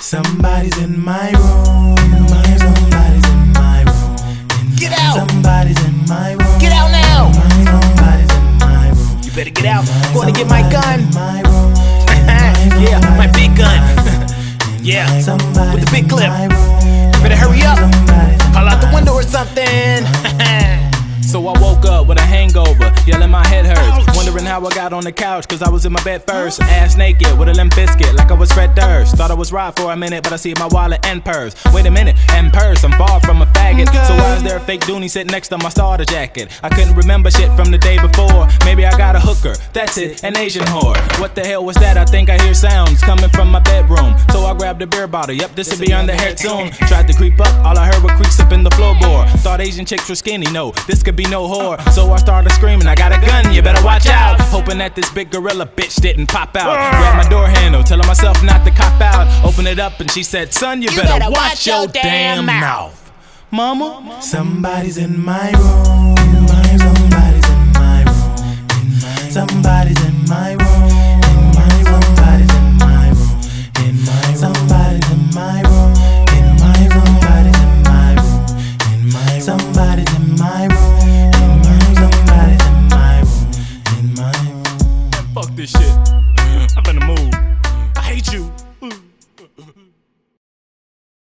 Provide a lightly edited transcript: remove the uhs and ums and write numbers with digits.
Somebody's in my room. Somebody's in my room. Get out! Somebody's in my room. Get out now! Somebody's in my room. You better get out. I'm going to get my gun. My room. Yeah, my big gun. Yeah, with the big clip. Better hurry up. Call out the window or something. So I woke up with a hangover, yelling my head hurts, wondering how I got on the couch, cause I was in my bed first, ass naked with a limp biscuit, like I was Fred Durst. Thought I was right for a minute, but I see my wallet and purse. Wait a minute, and purse, I'm far from a faggot. So why is there a fake dooney sitting next to my starter jacket? I couldn't remember shit from the day before. Maybe I got a hooker, that's it, an Asian whore. What the hell was that? I think I hear sounds coming from my bedroom. So I grabbed a beer bottle, yep, this'll be on the head soon. Tried to creep up, all I heard were creaks up in the floorboard. Thought Asian chicks were skinny, no, this could be no whore. So I started screaming, I got a gun, you better watch out. Hoping that this big gorilla bitch didn't pop out. Grabbed my door handle, telling myself not to cop out. Open it up and she said, son, you better watch your damn mouth. Mama? Somebody's in my room. Somebody's in my room. Somebody's in my room.